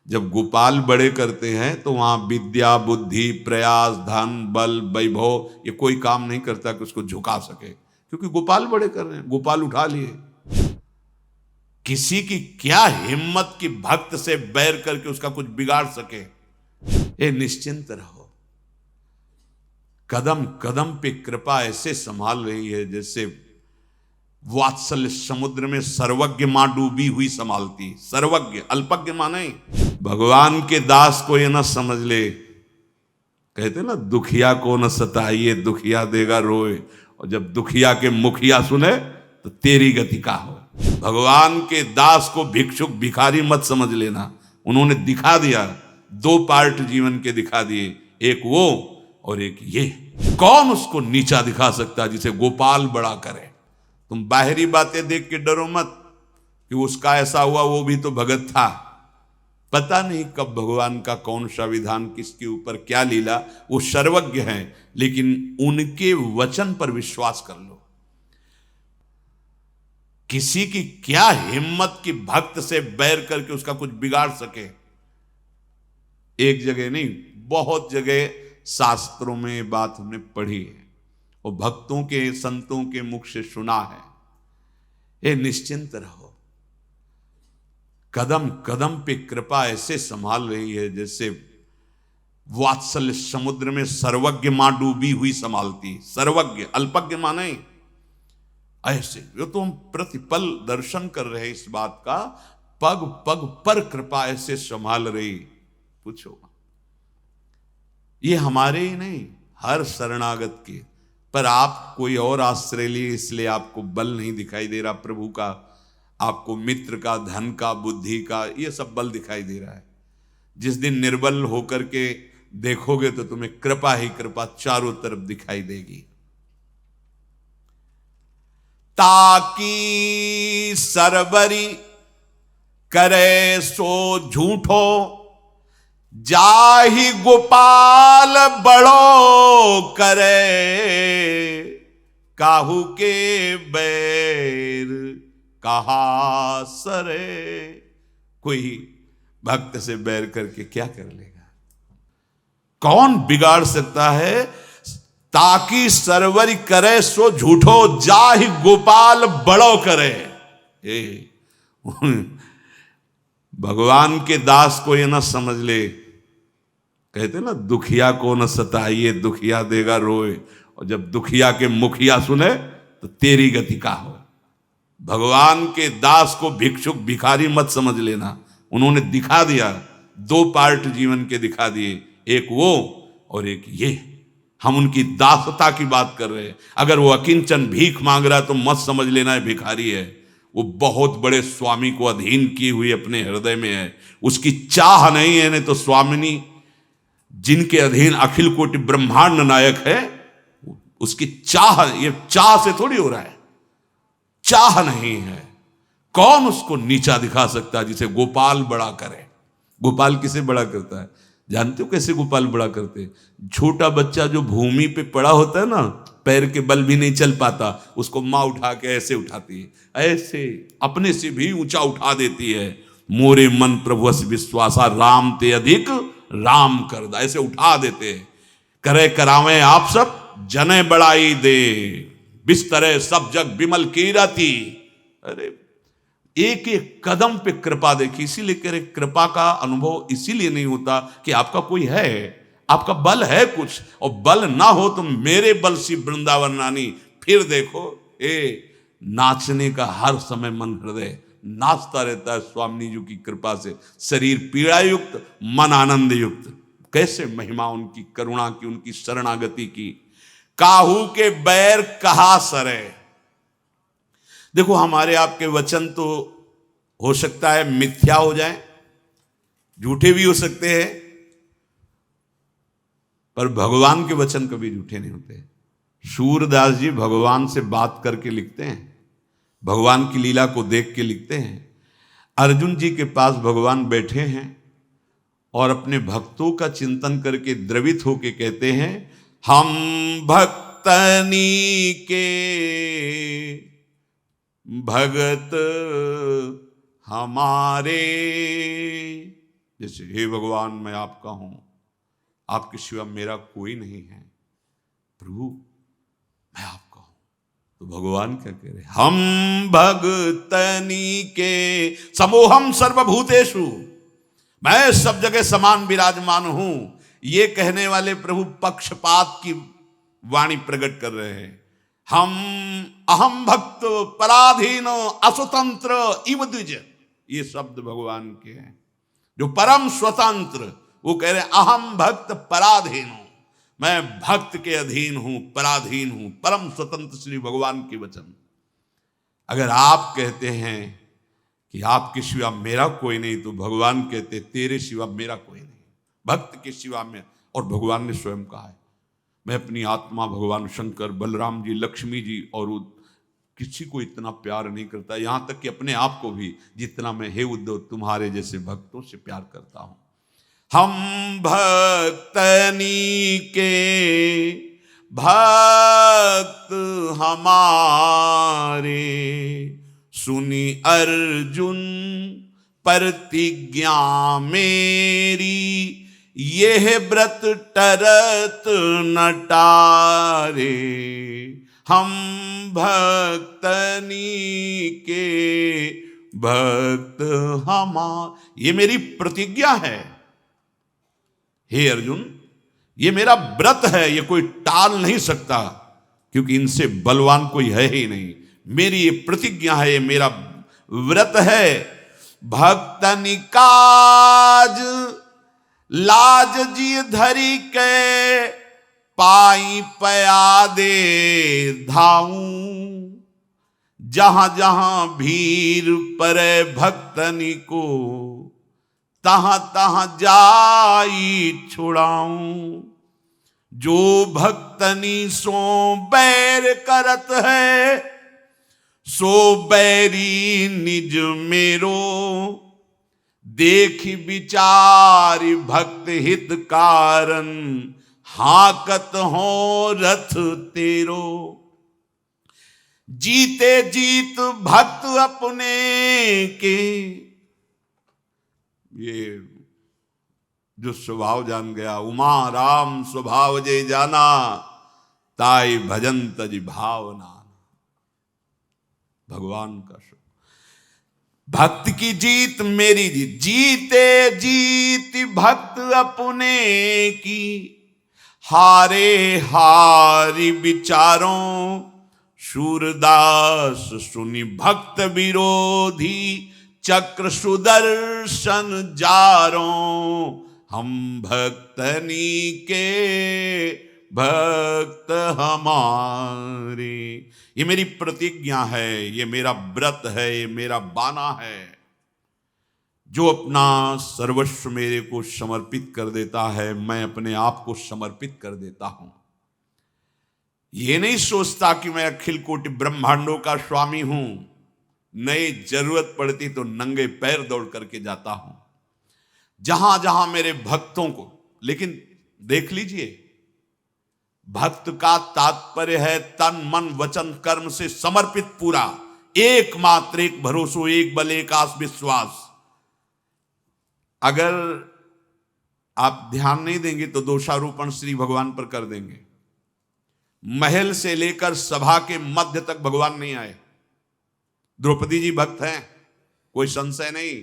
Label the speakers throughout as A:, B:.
A: जब गोपाल बड़े करते हैं तो वहां विद्या, बुद्धि, प्रयास, धन, बल, वैभव ये कोई काम नहीं करता कि उसको झुका सके, क्योंकि गोपाल बड़े कर रहे हैं, गोपाल उठा लिए। किसी की क्या हिम्मत कि भक्त से बैर करके उसका कुछ बिगाड़ सके। ये निश्चिंत रहो, कदम कदम पे कृपा ऐसे संभाल रही है जैसे वात्सल्य समुद्र में सर्वज्ञ मां डूबी हुई संभालती। सर्वज्ञ, अल्पज्ञ मां नहीं। भगवान के दास को ये ना समझ ले, कहते ना दुखिया को न सताइए, दुखिया देगा रोए, और जब दुखिया के मुखिया सुने तो तेरी गति का हो। भगवान के दास को भिक्षुक भिखारी मत समझ लेना। उन्होंने दिखा दिया, दो पार्ट जीवन के दिखा दिए, एक वो और एक ये। कौन उसको नीचा दिखा सकता है जिसे गोपाल बड़ा करे। तुम बाहरी बातें देख के डरो मत कि उसका ऐसा हुआ, वो भी तो भगत था। पता नहीं कब भगवान का कौन सा विधान, किसके ऊपर क्या लीला, वो सर्वज्ञ हैं, लेकिन उनके वचन पर विश्वास कर लो। किसी की क्या हिम्मत कि भक्त से बैर करके उसका कुछ बिगाड़ सके। एक जगह नहीं, बहुत जगह शास्त्रों में ये बात हमने पढ़ी है और भक्तों के, संतों के मुख से सुना है। ये निश्चिंत रहो, कदम कदम पे कृपा ऐसे संभाल रही है जैसे वात्सल्य समुद्र में सर्वज्ञ मां डूबी हुई संभालती। सर्वज्ञ, अल्पज्ञ मां नहीं। ऐसे जो तो हम प्रतिपल दर्शन कर रहे हैं इस बात का, पग पग पर कृपा ऐसे संभाल रही। पूछो, ये हमारे ही नहीं, हर शरणागत के। पर आप कोई और आश्रय लिए, इसलिए आपको बल नहीं दिखाई दे रहा प्रभु का, आपको मित्र का, धन का, बुद्धि का, ये सब बल दिखाई दे रहा है। जिस दिन निर्बल होकर के देखोगे तो तुम्हें कृपा ही कृपा चारों तरफ दिखाई देगी। ताकि सरबरी करे सो झूठो, जाहि गोपाल बड़ो करे, काहू के बैर कहा सरे। कोई भक्त से बैर करके क्या कर लेगा, कौन बिगाड़ सकता है। ताकि सरवरी करे सो झूठो, जाहि गोपाल बड़ो करे। भगवान के दास को ये ना समझ ले, कहते ना दुखिया को न सताइए, दुखिया देगा रोए, और जब दुखिया के मुखिया सुने तो तेरी गति का हो। भगवान के दास को भिक्षुक भिखारी मत समझ लेना। उन्होंने दिखा दिया, दो पार्ट जीवन के दिखा दिए, एक वो और एक ये। हम उनकी दासता की बात कर रहे हैं। अगर वो अकिंचन भीख मांग रहा है तो मत समझ लेना है भिखारी है। वो बहुत बड़े स्वामी को अधीन किए हुए अपने हृदय में है, उसकी चाह नहीं है। नहीं तो स्वामिनी जिनके अधीन अखिल कोटि ब्रह्मांड नायक है, उसकी चाह, ये चाह से थोड़ी हो रहा है, चाह नहीं है। कौन उसको नीचा दिखा सकता है जिसे गोपाल बड़ा करे। गोपाल किसे बड़ा करता है जानते हो? कैसे गोपाल बड़ा करते हैं? छोटा बच्चा जो भूमि पे पड़ा होता है ना, पैर के बल भी नहीं चल पाता, उसको माँ उठा के ऐसे उठाती है, ऐसे अपने से भी ऊंचा उठा देती है। मोरे मन प्रभु अस विश्वासा, राम ते अधिक राम कर दा, ऐसे उठा देते हैं। करे करावे आप सब जने बड़ाई दे, बिस्तरे सब जग विमल कीरति। अरे एक एक कदम पे कृपा देखी। इसीलिए कह रहे कृपा का अनुभव इसीलिए नहीं होता कि आपका कोई है, आपका बल है कुछ, और बल ना हो तो मेरे बल सी वृंदावन रानी। फिर देखो, नाचने का हर समय मन, हृदय नाचता रहता है स्वामी जी की कृपा से। शरीर पीड़ा युक्त, मन आनंद युक्त। कैसे महिमा उनकी, करुणा की, उनकी शरणागति की। काहू के बैर कहा सरे। देखो हमारे आपके वचन तो हो सकता है मिथ्या हो जाए, झूठे भी हो सकते हैं, पर भगवान के वचन कभी झूठे नहीं होते। सूरदास जी भगवान से बात करके लिखते हैं, भगवान की लीला को देख के लिखते हैं। अर्जुन जी के पास भगवान बैठे हैं और अपने भक्तों का चिंतन करके द्रवित होके कहते हैं, हम भक्तनी के भगत हमारे, जैसे हे भगवान मैं आपका हूं, आपके सिवा मेरा कोई नहीं है, प्रभु मैं आपका हूं। तो भगवान क्या कह रहे, हम भगतनी के समूहम सर्वभूतेषु, मैं सब जगह समान विराजमान हूं। ये कहने वाले प्रभु पक्षपात की वाणी प्रकट कर रहे हैं। हम अहम भक्त पराधीन असुतंत्र इव द्विज, ये शब्द भगवान के हैं। जो परम स्वतंत्र, वो कह रहे अहम भक्त पराधीन हूं, मैं भक्त के अधीन हूं, पराधीन हूं, परम स्वतंत्र श्री भगवान के वचन। अगर आप कहते हैं कि आपके सिवा मेरा कोई नहीं, तो भगवान कहते तेरे सिवा मेरा कोई नहीं, भक्त के सिवा में। और भगवान ने स्वयं कहा है, मैं अपनी आत्मा, भगवान शंकर, बलराम जी, लक्ष्मी जी और किसी को इतना प्यार नहीं करता, यहां तक कि अपने आप को भी, जितना मैं हे उद्धव तुम्हारे जैसे भक्तों से प्यार करता हूं। हम भक्तनी के भक्त हमारे, सुनी अर्जुन प्रतिज्ञा मेरी, यह व्रत टरत न टारे। हम भक्तनी के भक्त हमारे, ये मेरी प्रतिज्ञा है। हे अर्जुन, ये मेरा व्रत है, ये कोई टाल नहीं सकता, क्योंकि इनसे बलवान कोई है ही नहीं। मेरी ये प्रतिज्ञा है, ये मेरा व्रत है। भक्तनि काज लाज जी धरी के, पाई पयादे धाऊं, जहां जहां भीड़ परे भक्तनि को, तहां तहां जाई छुड़ाऊं। जो भक्तनि सो बैर करत है, सो बैरी निज मेरो, देख विचार भक्त हित कारण, हाकत हो रथ तेरो। जीते जीत भक्त अपने के, ये जो स्वभाव जान गया, उमा राम स्वभाव जे जाना, ताई भजन तज भावना। भगवान का भक्त की जीत मेरी जीत, जीते जीत भक्त अपने की, हारे हारी विचारों, सूरदास सुनी भक्त विरोधी, चक्र सुदर्शन जारों। हम भक्तनी के भक्त हमारे, ये मेरी प्रतिज्ञा है, ये मेरा व्रत है, ये मेरा बाना है। जो अपना सर्वस्व मेरे को समर्पित कर देता है, मैं अपने आप को समर्पित कर देता हूं। ये नहीं सोचता कि मैं अखिल कोटि ब्रह्मांडों का स्वामी हूं, नई जरूरत पड़ती तो नंगे पैर दौड़ करके जाता हूं जहां जहां मेरे भक्तों को। लेकिन देख लीजिए, भक्त का तात्पर्य है तन मन वचन कर्म से समर्पित पूरा, एकमात्र एक भरोसो, एक बल, एक आस विश्वास। अगर आप ध्यान नहीं देंगे तो दोषारोपण श्री भगवान पर कर देंगे। महल से लेकर सभा के मध्य तक भगवान नहीं आए। द्रौपदी जी भक्त हैं, कोई संशय नहीं,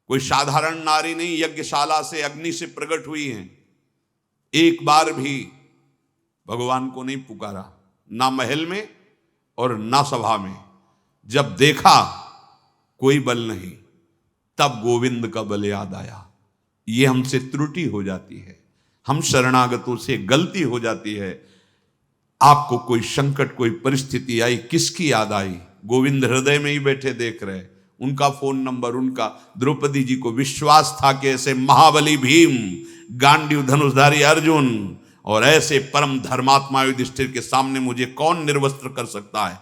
A: कोई साधारण नारी नहीं, यज्ञशाला से अग्नि से प्रकट हुई हैं। एक बार भी भगवान को नहीं पुकारा, ना महल में और ना सभा में। जब देखा कोई बल नहीं, तब गोविंद का बल याद आया। ये हमसे त्रुटि हो जाती है, हम शरणागतों से गलती हो जाती है। आपको कोई संकट, कोई परिस्थिति आई, किसकी याद आई? गोविंद हृदय में ही बैठे देख रहे, उनका फोन नंबर, उनका। द्रौपदी जी को विश्वास था कि ऐसे महाबली भीम, गांडीव धनुषधारी अर्जुन और ऐसे परम धर्मात्मा युधिष्ठिर के सामने मुझे कौन निर्वस्त्र कर सकता है।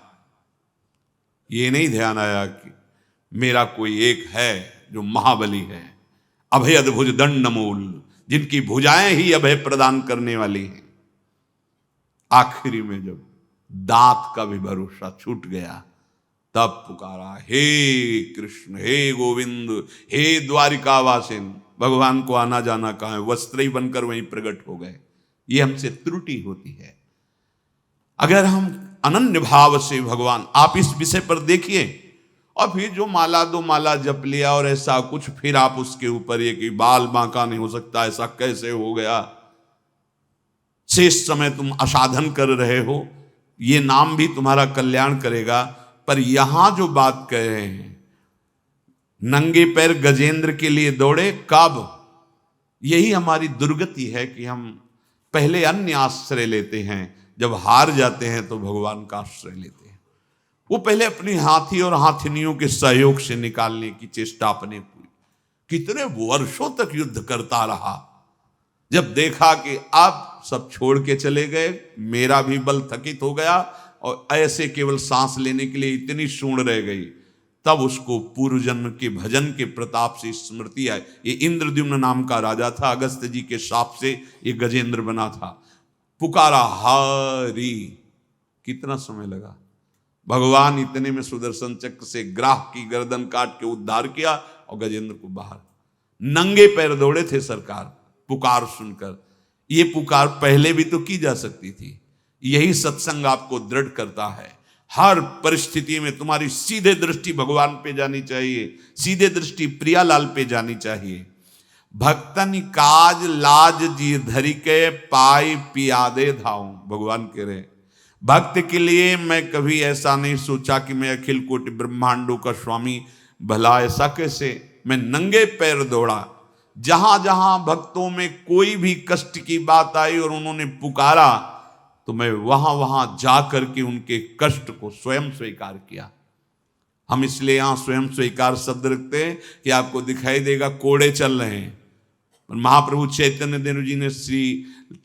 A: ये नहीं ध्यान आया कि मेरा कोई एक है जो महाबली है, अभय अद्भुज दंड मूल, जिनकी भुजाएं ही अभय प्रदान करने वाली हैं। आखिरी में जब दांत का भी भरोसा छूट गया, तब पुकारा, हे कृष्ण, हे गोविंद, हे द्वारिकावासिन। भगवान को आना जाना कहाँ है, वस्त्र ही बनकर वहीं प्रकट हो गए। ये हमसे त्रुटि होती है। अगर हम अनन्य भाव से भगवान, आप इस विषय पर देखिए, और फिर जो माला दो माला जप लिया और ऐसा कुछ, फिर आप उसके ऊपर ये कि बाल बांका नहीं हो सकता, ऐसा कैसे हो गया, शेष समय तुम असाधन कर रहे हो, ये नाम भी तुम्हारा कल्याण करेगा। पर यहां जो बात कह रहे हैं, नंगे पैर गजेंद्र के लिए दौड़े कब, यही हमारी दुर्गति है कि हम पहले अन्य आश्रय लेते हैं, जब हार जाते हैं तो भगवान का आश्रय लेते हैं। वो पहले अपनी हाथी और हाथिनियों के सहयोग से निकालने की चेष्टा अपने की, कितने वर्षों तक युद्ध करता रहा। जब देखा कि आप सब छोड़ के चले गए, मेरा भी बल थकित हो गया और ऐसे केवल सांस लेने के लिए इतनी सूंड रह गई, तब उसको पूर्व जन्म के भजन के प्रताप से स्मृति आई। ये इंद्रद्युम्न नाम का राजा था, अगस्त्य जी के शाप से ये गजेंद्र बना था। पुकारा हरि, कितना समय लगा, भगवान इतने में सुदर्शन चक्र से ग्राह की गर्दन काट के उद्धार किया और गजेंद्र को बाहर। नंगे पैर दौड़े थे सरकार पुकार सुनकर। ये पुकार पहले भी तो की जा सकती थी। यही सत्संग आपको दृढ़ करता है। हर परिस्थिति में तुम्हारी सीधे दृष्टि भगवान पे जानी चाहिए, सीधे दृष्टि प्रियालाल पे जानी चाहिए। भक्तन काज लाज जी धरी के पाई पियादे धाऊं, भगवान कह रहे भक्त के लिए मैं कभी ऐसा नहीं सोचा कि मैं अखिल कोटि ब्रह्मांडों का स्वामी, भला ऐसा कैसे। मैं नंगे पैर दौड़ा, जहां जहां भक्तों में कोई भी कष्ट की बात आई और उन्होंने पुकारा, तो मैं वहां वहां जाकर के उनके कष्ट को स्वयं स्वीकार किया। हम इसलिए यहां स्वयं स्वीकार शब्द रखते हैं कि आपको दिखाई देगा कोड़े चल रहे हैं। महाप्रभु चैतन्य देव जी ने श्री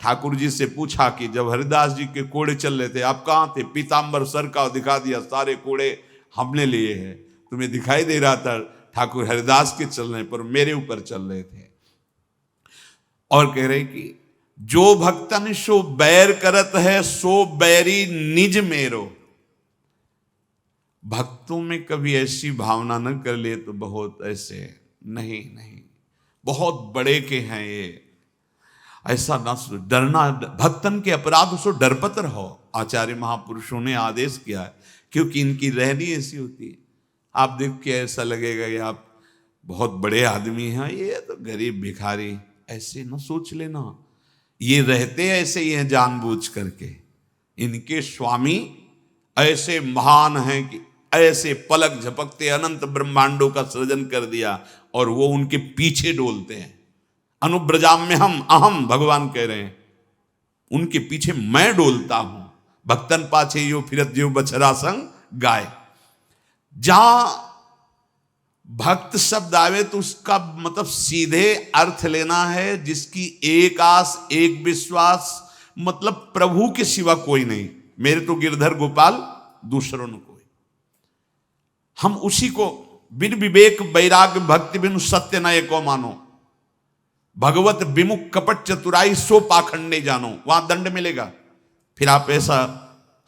A: ठाकुर जी से पूछा कि जब हरिदास जी के कोड़े चल रहे थे, आप कहाँ थे? पीताम्बर सर का दिखा दिया, सारे कोड़े हमने लिए हैं। तुम्हें दिखाई दे रहा था ठाकुर हरिदास के चल रहे, पर मेरे ऊपर चल रहे थे। और कह रहे कि जो भक्तन सो बैर करत है, सो बैरी निज मेरो। भक्तों में कभी ऐसी भावना न कर ले तो बहुत ऐसे नहीं, बहुत बड़े के हैं ये, ऐसा ना डरना। भक्तन के अपराध सो डरपत रहो, आचार्य महापुरुषों ने आदेश किया है, क्योंकि इनकी रहनी ऐसी होती है। आप देख के ऐसा लगेगा कि आप बहुत बड़े आदमी हैं, ये तो गरीब भिखारी, ऐसे ना सोच लेना। ये रहते ऐसे ही हैं जानबूझ करके। इनके स्वामी ऐसे महान हैं कि ऐसे पलक झपकते अनंत ब्रह्मांडों का सृजन कर दिया और वो उनके पीछे डोलते हैं। अनुब्रजाम में हम अहम, भगवान कह रहे हैं उनके पीछे मैं डोलता हूं। भक्तन पाछे यो फिरत जो बछरा संग गाय। जहां भक्त शब्द आवे तो उसका मतलब सीधे अर्थ लेना है जिसकी एक आस एक विश्वास, मतलब प्रभु के सिवा कोई नहीं, मेरे तो गिरधर गोपाल दूसरों ने कोई। हम उसी को बिन विवेक वैराग्य भक्ति बिनु सत्य न एको मानो, भगवत विमुख कपट चतुराई सो पाखंडे जानो। वहां दंड मिलेगा। फिर आप ऐसा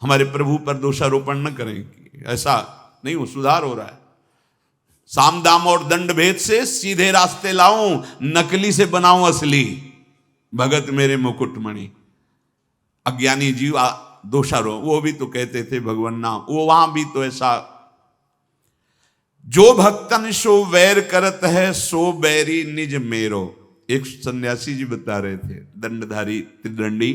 A: हमारे प्रभु पर दोषारोपण न करें कि ऐसा नहीं हो, सुधार हो रहा है। साम दाम और दंड भेद से सीधे रास्ते लाऊं, नकली से बनाऊं असली। भगत मेरे मुकुटमणि। अज्ञानी जीव दोषारो, वो भी तो कहते थे भगवान नाम, वो वहां भी तो ऐसा। जो भक्तन सो वैर करत है, सो बैरी निज मेरो। एक सन्यासी जी बता रहे थे, दंडधारी त्रिदंडी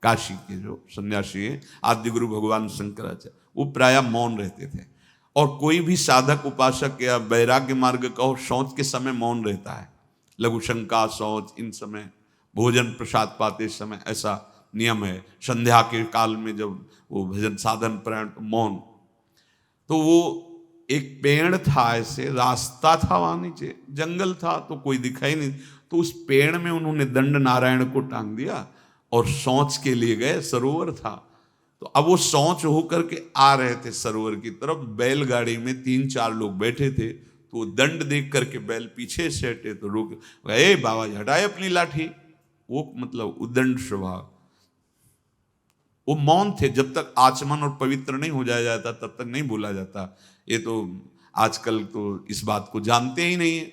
A: काशी के जो सन्यासी हैं, आदि गुरु भगवान शंकराचार्य, वो प्राय मौन रहते थे। और कोई भी साधक उपासक या वैराग्य मार्ग का हो, शौच के समय मौन रहता है। लघु शंका शौच, इन समय भोजन प्रसाद पाते समय ऐसा नियम है। संध्या के काल में जब वो भजन साधन प्राण मौन। तो वो एक पेड़ था, ऐसे रास्ता था, वहां नीचे जंगल था तो कोई दिखाई नहीं, तो उस पेड़ में उन्होंने दंड नारायण को टांग दिया और शौच के लिए गए। सरोवर था, तो अब वो शौच होकर के आ रहे थे सरोवर की तरफ। बैलगाड़ी में 3-4 लोग बैठे थे, तो वो दंड देख करके बैल पीछे से हटे तो रोक गए, बाबा जी हटाए अपनी लाठी। वो मतलब उदंड स्वभाव। वो मौन थे, जब तक आचमन और पवित्र नहीं हो जाया जाता तब तक नहीं बोला जाता। ये तो आजकल तो इस बात को जानते ही नहीं है।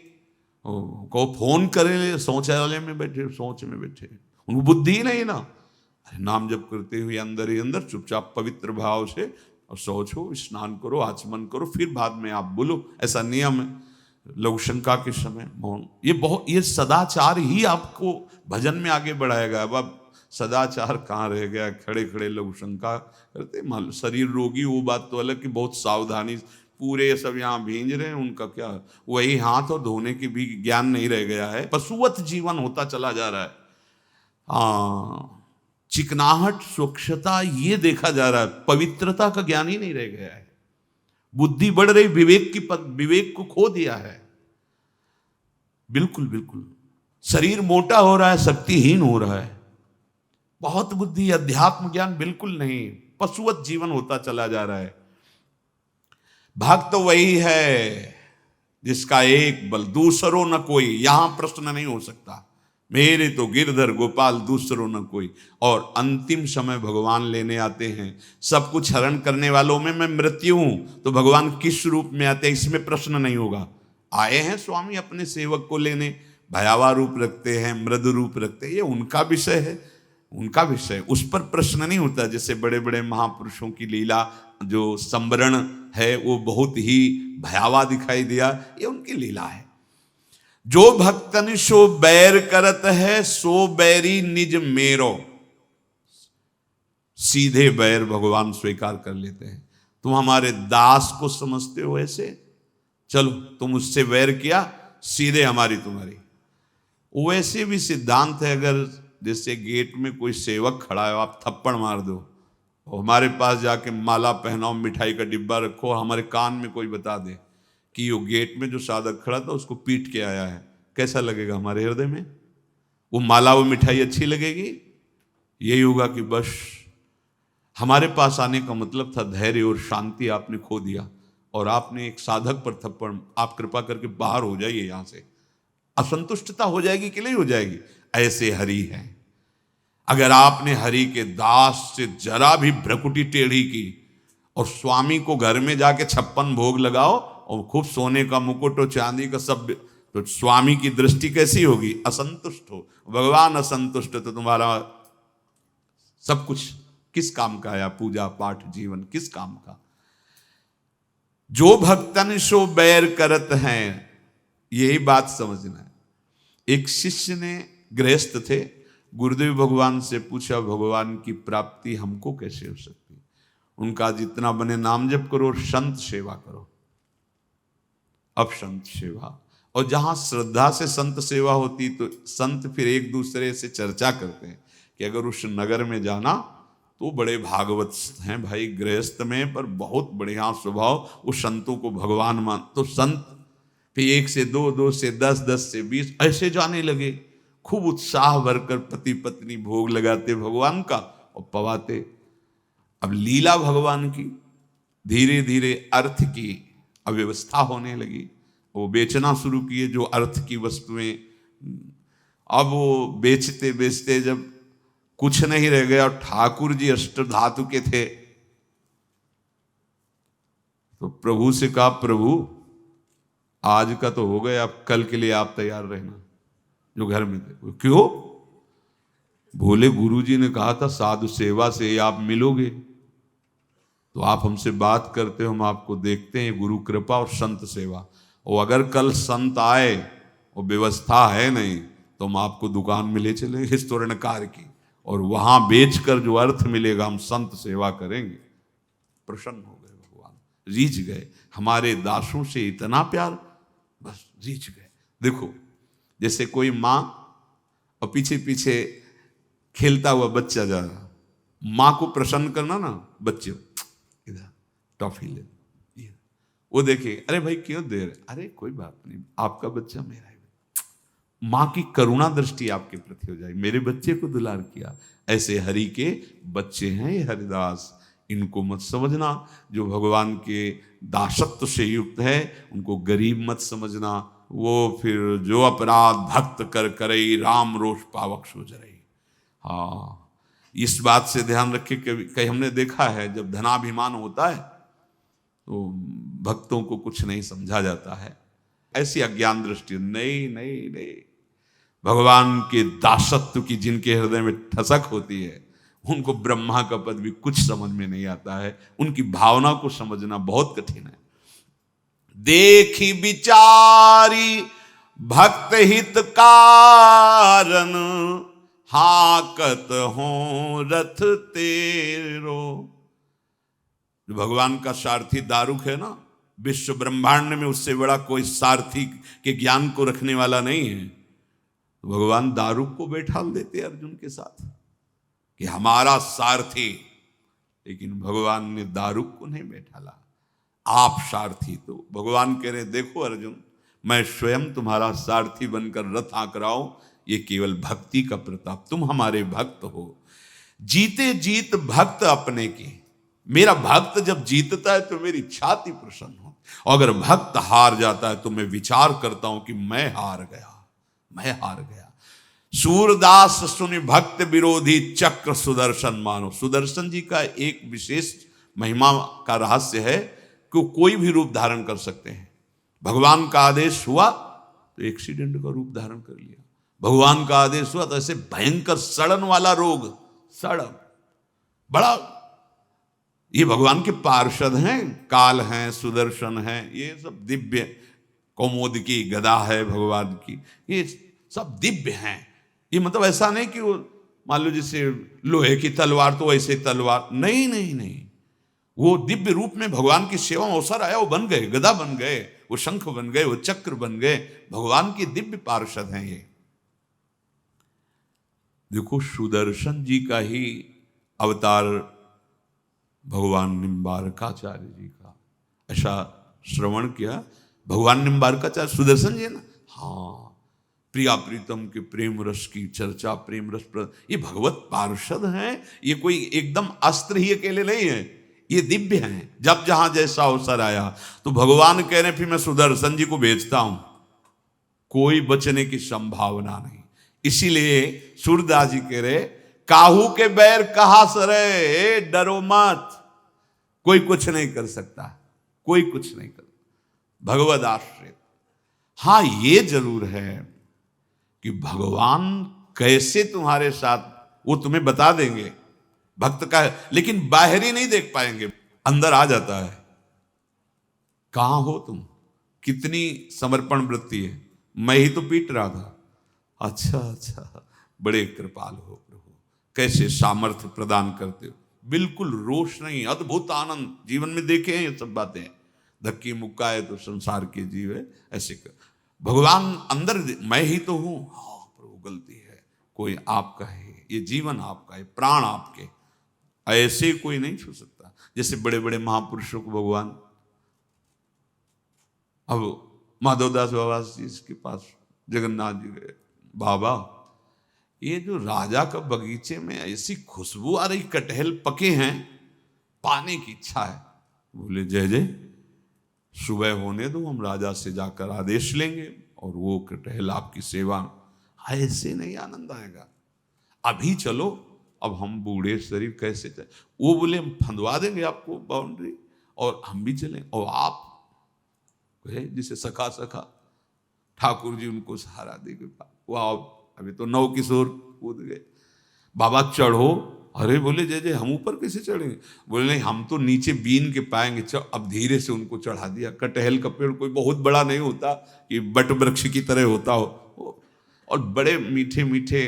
A: को फोन करे, शौचालय में बैठे, शौच में बैठे, उनको बुद्धि ही नहीं ना। अरे नाम जप करते हुए अंदर ही अंदर चुपचाप पवित्र भाव से और शौच हो, स्नान करो, आचमन करो, फिर बाद में आप बोलो, ऐसा नियम है। लघु शंका के समय मौन, ये सदाचार ही आपको भजन में आगे बढ़ाएगा। अब सदाचार कहाँ रह गया, खड़े खड़े लघु शंका करते, मान शरीर रोगी, वो बात तो अलग कि बहुत सावधानी, पूरे सब यहाँ भींज रहे हैं, उनका क्या, वही हाथ और धोने की भी ज्ञान नहीं रह गया है, पशुवत जीवन होता चला जा रहा है। हाँ, चिकनाहट, स्वच्छता ये देखा जा रहा है, पवित्रता का ज्ञान ही नहीं रह गया है। बुद्धि बढ़ रही, विवेक को खो दिया है। बिल्कुल बिल्कुल, शरीर मोटा हो रहा है, शक्तिहीन हो रहा है, बहुत बुद्धि, अध्यात्म ज्ञान बिल्कुल नहीं, पशुवत जीवन होता चला जा रहा है। भक्त तो वही है जिसका एक बल, दूसरों न कोई, यहां प्रश्न नहीं हो सकता, मेरे तो गिरधर गोपाल दूसरों न कोई। और अंतिम समय भगवान लेने आते हैं, सब कुछ हरण करने वालों में मैं मृत्यु हूं, तो भगवान किस रूप में आते हैं, इसमें प्रश्न नहीं होगा। आए हैं स्वामी अपने सेवक को लेने, भयावह रूप रखते हैं, मृदु रूप रखते हैं, ये उनका विषय है, उनका विषय, उस पर प्रश्न नहीं होता। जैसे बड़े बड़े महापुरुषों की लीला जो संवरण है वो बहुत ही भयावह दिखाई दिया, ये उनकी लीला है। जो भक्तन सो बैर करत है, सो बैरी निज मेरो, सीधे बैर भगवान स्वीकार कर लेते हैं। तुम हमारे दास को समझते हो ऐसे, चलो तुम उससे वैर किया, सीधे हमारी तुम्हारी। वैसे भी सिद्धांत है, अगर जैसे गेट में कोई सेवक खड़ा है, आप थप्पड़ मार दो और हमारे पास जाके माला पहनाओ, मिठाई का डिब्बा रखो, और हमारे कान में कोई बता दे कि वो गेट में जो साधक खड़ा था उसको पीट के आया है, कैसा लगेगा हमारे हृदय में? वो माला, वो मिठाई अच्छी लगेगी? यही होगा कि बस हमारे पास आने का मतलब था धैर्य और शांति आपने खो दिया, और आपने एक साधक पर थप्पड़, आप कृपा करके बाहर हो जाइए यहां से। असंतुष्टता हो जाएगी कि नहीं हो जाएगी? ऐसे हरि है। अगर आपने हरि के दास से जरा भी भ्रकुटी टेढ़ी की, और स्वामी को घर में जाके 56 भोग लगाओ और खूब सोने का मुकुट और चांदी का सब, तो स्वामी की दृष्टि कैसी होगी? असंतुष्ट हो। भगवान असंतुष्ट, तो तुम्हारा सब कुछ किस काम का आया? पूजा पाठ जीवन किस काम का? जो भक्तन सो बैर करत हैं, यही बात समझना है। एक शिष्य ने, गृहस्थ थे, गुरुदेव भगवान से पूछा, भगवान की प्राप्ति हमको कैसे हो सकती? उनका जितना बने नाम जप करो और संत सेवा करो। अब संत सेवा, और जहां श्रद्धा से संत सेवा होती तो संत फिर एक दूसरे से चर्चा करते हैं कि अगर उस नगर में जाना तो बड़े भागवत हैं भाई, गृहस्थ में पर बहुत बढ़िया स्वभाव, उस संतों को भगवान मान, तो संत फिर 1 से 2, 2 से 10, 10 से 20 ऐसे जाने लगे। खूब उत्साह भरकर पति पत्नी भोग लगाते भगवान का और पवाते। अब लीला भगवान की, धीरे धीरे अर्थ की अव्यवस्था होने लगी, वो बेचना शुरू किए जो अर्थ की वस्तुएं। अब वो बेचते बेचते जब कुछ नहीं रह गया, ठाकुर जी अष्ट धातु के थे, तो प्रभु से कहा, प्रभु आज का तो हो गया, अब कल के लिए आप तैयार रहना। जो घर में थे, क्यों? भोले गुरु जी ने कहा था साधु सेवा से आप मिलोगे, तो आप हमसे बात करते हो, हम आपको देखते हैं, गुरु कृपा और संत सेवा। और अगर कल संत आए और व्यवस्था है नहीं, तो हम आपको दुकान में ले चलेंगे स्वर्णकार की, और वहां बेचकर जो अर्थ मिलेगा हम संत सेवा करेंगे। प्रसन्न हो गए भगवान, रीझ गए, हमारे दासों से इतना प्यार, बस रीझ गए। देखो जैसे कोई माँ और पीछे पीछे खेलता हुआ बच्चा जा रहा, माँ को प्रसन्न करना ना, बच्चे इधर टॉफी ले, वो देखे, अरे भाई क्यों दे रहे? अरे कोई बात नहीं, आपका बच्चा मेरा है। माँ की करुणा दृष्टि आपके प्रति हो जाएगी, मेरे बच्चे को दुलार किया। ऐसे हरि के बच्चे हैं ये हरिदास, इनको मत समझना। जो भगवान के दासत्व से युक्त है उनको गरीब मत समझना। वो फिर जो अपराध भक्त कर करई, राम रोष पावक सो जरई। हाँ, इस बात से ध्यान रखे। कहीं हमने देखा है जब धनाभिमान होता है तो भक्तों को कुछ नहीं समझा जाता है। ऐसी अज्ञान दृष्टि। नहीं नहीं नहीं, भगवान के दासत्व की जिनके हृदय में ठसक होती है उनको ब्रह्मा का पद भी कुछ समझ में नहीं आता है। उनकी भावना को समझना बहुत कठिन है। देखी विचारी भक्त हित कारण, हाकत हो रथ तेरो। जो भगवान का सारथी दारुक है ना, विश्व ब्रह्मांड में उससे बड़ा कोई सारथी के ज्ञान को रखने वाला नहीं है। तो भगवान दारुक को बैठा देते अर्जुन के साथ कि हमारा सारथी, लेकिन भगवान ने दारुक को नहीं बैठाला, आप सारथी। तो भगवान कह रहे देखो अर्जुन, मैं स्वयं तुम्हारा सारथी बनकर रथ हाँक रहा हूं, ये केवल भक्ति का प्रताप। तुम हमारे भक्त हो, जीते जीत भक्त अपने की। मेरा भक्त जब जीतता है तो मेरी छाती प्रसन्न हो, और अगर भक्त हार जाता है तो मैं विचार करता हूं कि मैं हार गया, मैं हार गया। सूरदास सुनि भक्त विरोधी चक्र सुदर्शन मानो। सुदर्शन जी का एक विशेष महिमा का रहस्य है कि कोई भी रूप धारण कर सकते हैं। भगवान का आदेश हुआ तो एक्सीडेंट का रूप धारण कर लिया, भगवान का आदेश हुआ तो ऐसे भयंकर सड़न वाला रोग, सड़न बड़ा। ये भगवान के पार्षद हैं, काल हैं, सुदर्शन हैं, ये सब दिव्य, कौमोद की गदा है भगवान की, ये सब दिव्य हैं। ये मतलब ऐसा नहीं कि वो मान लो जैसे लोहे की तलवार तो वैसे तलवार, नहीं नहीं नहीं, वो दिव्य रूप में भगवान की सेवा में अवसर आया, वो बन गए, गदा बन गए, वो शंख बन गए, वो चक्र बन गए, भगवान के दिव्य पार्षद हैं ये। देखो सुदर्शन जी का ही अवतार भगवान निम्बारकाचार्य जी का, ऐसा श्रवण किया। भगवान निम्बारकाचार्य सुदर्शन जी है ना, हाँ, प्रिया प्रीतम के प्रेम रस की चर्चा, प्रेम रस ये भगवत पार्षद हैं। ये कोई एकदम अस्त्र ही अकेले नहीं है, ये दिव्य हैं। जब जहां जैसा अवसर आया तो भगवान कह रहे फिर मैं सुदर्शन जी को भेजता हूं, कोई बचने की संभावना नहीं। इसीलिए सूरदास जी कह रहे काहू के बैर कहा सरे, डरो मत, कोई कुछ नहीं कर सकता, कोई कुछ नहीं कर, भगवद आश्रित। हां ये जरूर है कि भगवान कैसे तुम्हारे साथ, वो तुम्हें बता देंगे भक्त का है, लेकिन बाहरी नहीं देख पाएंगे, अंदर आ जाता है। कहां हो तुम, कितनी समर्पण वृत्ति है, मैं ही तो पीट रहा था, अच्छा अच्छा, बड़े कृपाल हो प्रभु, कैसे सामर्थ्य प्रदान करते हो, बिल्कुल रोष नहीं, अद्भुत आनंद। जीवन में देखे हैं ये सब बातें, धक्की मुक्का है तो संसार के जीव है, ऐसे कर भगवान अंदर, मैं ही तो हूं, हाँ प्रभु गलती है, कोई आपका है, ये जीवन आपका है, प्राण आपके, ऐसे कोई नहीं छू सकता। जैसे बड़े बड़े महापुरुषों को भगवान, अब माधवदास बाबा जी के पास जगन्नाथ जी गए, बाबा ये जो राजा का बगीचे में ऐसी खुशबू आ रही, कटहल पके हैं, पाने की इच्छा है। बोले जय जय, सुबह होने दो, हम राजा से जाकर आदेश लेंगे और वो कटहल आपकी सेवा। ऐसे नहीं आनंद आएगा, अभी चलो, अब हम बूढ़े शरीर कैसे चले। वो बोले हम फंदवा देंगे आपको बाउंड्री और हम भी चलें, और आप जिसे सखा सखा ठाकुर जी उनको सहारा दे गए, वो अभी तो नौ किशोर कूद गए, बाबा चढ़ो। अरे बोले जय जय हम ऊपर कैसे चढ़ेंगे, बोले नहीं हम तो नीचे बीन के पाएंगे। अब धीरे से उनको चढ़ा दिया। कटहल का पेड़ कोई बहुत बड़ा नहीं होता कि बट वृक्ष की तरह होता हो, और बड़े मीठे मीठे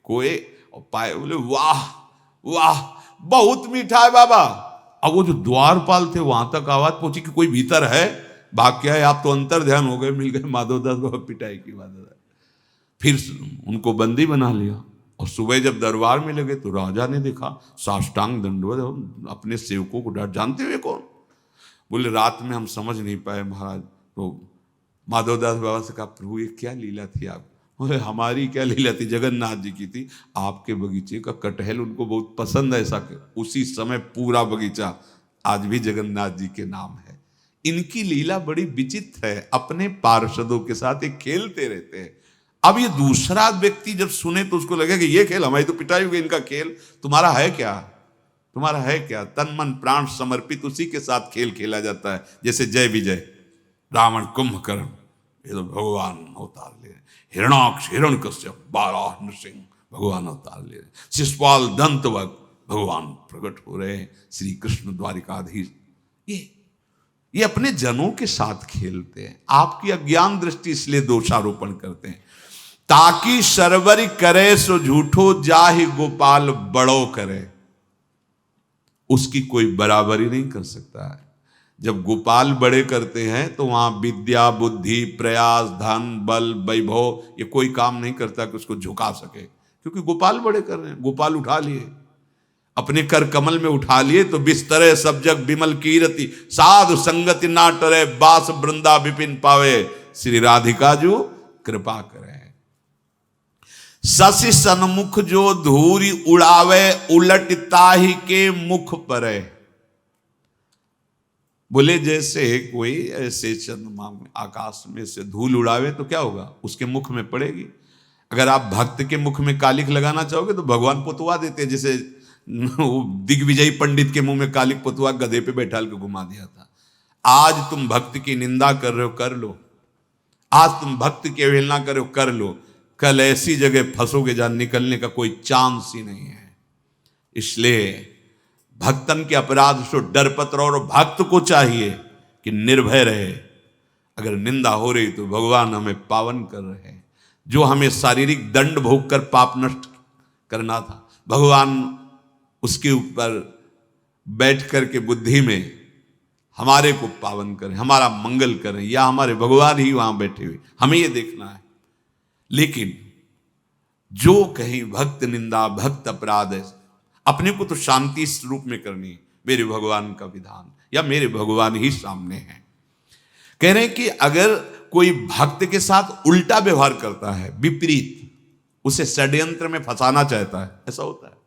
A: कोए और पाए। बोले वाह वाह बहुत मीठा है बाबा। अब वो जो द्वारपाल थे वहां तक आवाज पहुंची कि कोई भीतर है। भाग क्या है, आप तो अंतर ध्यान हो गए, मिल गए माधवदास बाबा, पिटाई की बात। फिर उनको बंदी बना लिया, और सुबह जब दरबार में लगे तो राजा ने देखा, साष्टांग दंडवत, अपने सेवकों को डांट, जानते हुए कौन। बोले रात में हम समझ नहीं पाए महाराज। तो माधवदास बाबा से कहा प्रभु ये क्या लीला थी आप। बोले हमारी क्या लीला थी, जगन्नाथ जी की थी। आपके बगीचे का कटहल उनको बहुत पसंद है, ऐसा उसी समय पूरा बगीचा आज भी जगन्नाथ जी के नाम है। इनकी लीला बड़ी विचित्र है, अपने पार्षदों के साथ एक खेलते रहते हैं। अब ये दूसरा व्यक्ति जब सुने तो उसको लगे कि ये खेल, हमारी तो पिटाई हो गई, इनका खेल तुम्हारा है क्या, तुम्हारा है क्या। तन मन प्राण समर्पित उसी के साथ खेल खेला जाता है, जैसे जय विजय, रावण कुंभकर्ण, ये तो भगवान अवतार ले रहे। हिरणाक्ष हिरण्यकश्यप बाराह नृसिंह भगवान अवतार ले रहे। शिशुपाल दंतवत भगवान प्रकट हो रहे हैं। श्री कृष्ण द्वारिकाधीश ये अपने जनों के साथ खेलते हैं। आपकी अज्ञान दृष्टि इसलिए दोषारोपण करते हैं। ताकि सरवरी करे सो झूठो जाहि गोपाल बड़ो करे। उसकी कोई बराबरी नहीं कर सकता है। जब गोपाल बड़े करते हैं तो वहां विद्या बुद्धि प्रयास धन बल वैभव ये कोई काम नहीं करता कि उसको झुका सके, क्योंकि गोपाल बड़े कर रहे हैं। गोपाल उठा लिए, अपने कर कमल में उठा लिए तो बिस्तरे सब जग विमल कीरति साधु संगति ना टरे बास वृंदा विपिन पावे। श्री राधिका जो कृपा करे। शशि सन्मुख जो धूरी उड़ावे उलट ताहि के मुख परे। बोले जैसे कोई ऐसे चंद्रमा में आकाश में से धूल उड़ावे तो क्या होगा, उसके मुख में पड़ेगी। अगर आप भक्त के मुख में कालिक लगाना चाहोगे तो भगवान पुतवा देते हैं। जैसे दिग्विजयी पंडित के मुंह में कालिक पुतवा गधे पे बैठा के घुमा दिया था। आज तुम भक्त की निंदा कर रहे हो, कर लो। आज तुम भक्त की अवहेलना कर रहे हो, कर लो। कल ऐसी जगह फंसोगे जहां निकलने का कोई चांस ही नहीं है। इसलिए भक्तन के अपराध से डरपत रहो। और भक्त को चाहिए कि निर्भय रहे। अगर निंदा हो रही तो भगवान हमें पावन कर रहे हैं। जो हमें शारीरिक दंड भोग कर पाप नष्ट करना था, भगवान उसके ऊपर बैठ करके बुद्धि में हमारे को पावन करें, हमारा मंगल करें, या हमारे भगवान ही वहां बैठे हुए, हमें ये देखना है। लेकिन जो कहीं भक्त निंदा भक्त अपराध है, अपने को तो शांति स्वरूप में करनी, मेरे भगवान का विधान या मेरे भगवान ही सामने है। कह रहे हैं कि अगर कोई भक्त के साथ उल्टा व्यवहार करता है, विपरीत, उसे षड्यंत्र में फंसाना चाहता है, ऐसा होता है,